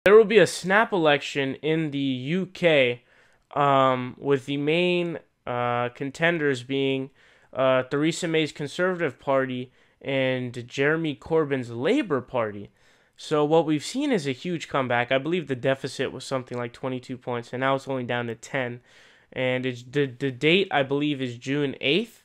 There will be a snap election in the UK, with the main contenders being Theresa May's Conservative Party and Jeremy Corbyn's Labour Party. So what we've seen is a huge comeback. I believe the deficit was something like 22 points, and now it's only down to 10. And the date, I believe, is June 8th.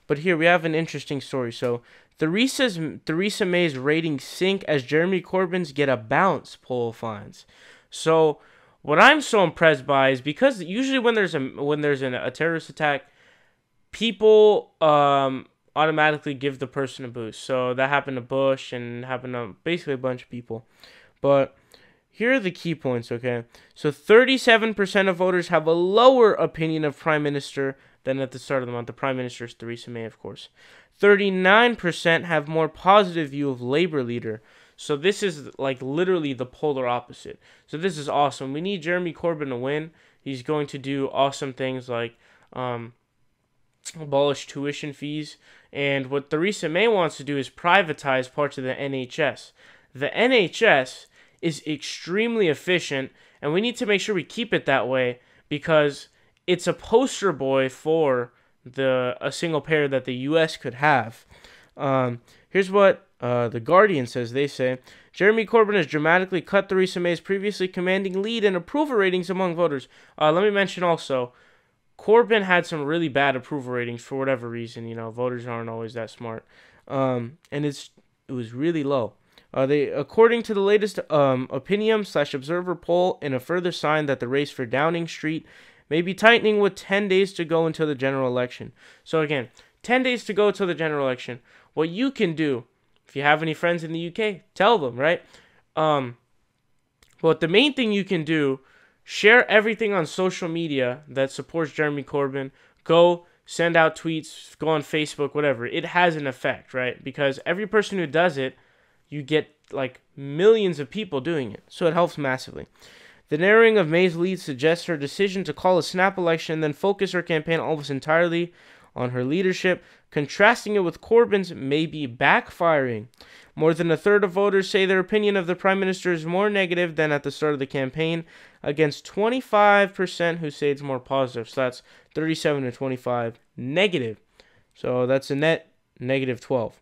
But here we have an interesting story. So Theresa May's ratings sink as Jeremy Corbyn's get a bounce, poll finds. So what I'm so impressed by is because usually when there's a terrorist attack, people automatically give the person a boost. So that happened to Bush and happened to basically a bunch of people. But here are the key points, okay? So 37% of voters have a lower opinion of Prime Minister than at the start of the month. The Prime Minister is Theresa May, of course. 39% have more positive view of Labour leader. So this is like literally the polar opposite. So this is awesome. We need Jeremy Corbyn to win. He's going to do awesome things like abolish tuition fees. And what Theresa May wants to do is privatize parts of the NHS. The NHS is extremely efficient, and we need to make sure we keep it that way because it's a poster boy for a single payer that the U.S. could have. Here's what The Guardian says. They say, Jeremy Corbyn has dramatically cut Theresa May's previously commanding lead in approval ratings among voters. Let me mention also, Corbyn had some really bad approval ratings for whatever reason. You know, voters aren't always that smart. And it was really low. According to the latest Opinium/Observer poll, in a further sign that the race for Downing Street may be tightening with 10 days to go until the general election. So again, 10 days to go until the general election. What you can do, if you have any friends in the UK, tell them, right? But the main thing you can do, share everything on social media that supports Jeremy Corbyn. Go send out tweets, go on Facebook, whatever. It has an effect, right? Because every person who does it, you get like millions of people doing it. So it helps massively. The narrowing of May's lead suggests her decision to call a snap election and then focus her campaign almost entirely on her leadership. Contrasting it with Corbyn's may be backfiring. More than a third of voters say their opinion of the Prime Minister is more negative than at the start of the campaign, against 25% who say it's more positive. So that's 37 to 25 negative. So that's a net negative 12.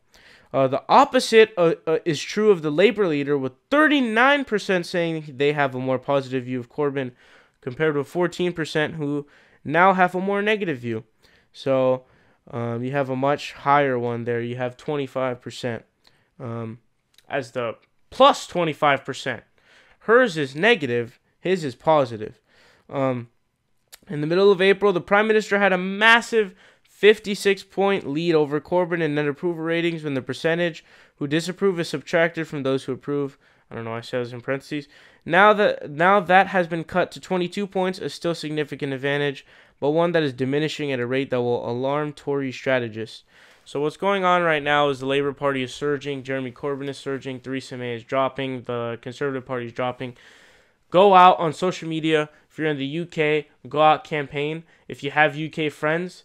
The opposite is true of the Labour leader, with 39% saying they have a more positive view of Corbyn, compared with 14% who now have a more negative view. So you have a much higher one there. You have 25% as the plus 25%. Hers is negative. His is positive. In the middle of April, the Prime Minister had a massive 56-point lead over Corbyn in net approval ratings when the percentage who disapprove is subtracted from those who approve. I don't know, I said this in parentheses. Now that has been cut to 22 points, a still significant advantage, but one that is diminishing at a rate that will alarm Tory strategists. So what's going on right now is the Labour Party is surging, Jeremy Corbyn is surging, Theresa May is dropping, the Conservative Party is dropping. Go out on social media. If you're in the UK, go out, campaign. If you have UK friends,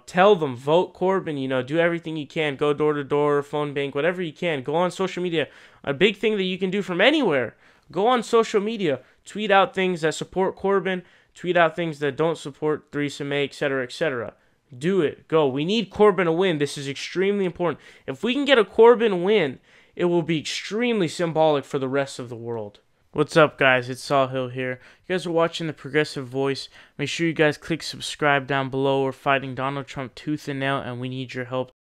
tell them, vote Corbyn, do everything you can. Go door to door, phone bank, whatever you can. Go on social media. A big thing that you can do from anywhere. Go on social media. Tweet out things that support Corbyn. Tweet out things that don't support Theresa May, etc., etc. Do it. Go. We need Corbyn to win. This is extremely important. If we can get a Corbyn win, it will be extremely symbolic for the rest of the world. What's up, guys? It's Sahil here. You guys are watching The Progressive Voice. Make sure you guys click subscribe down below. We're fighting Donald Trump tooth and nail, and we need your help.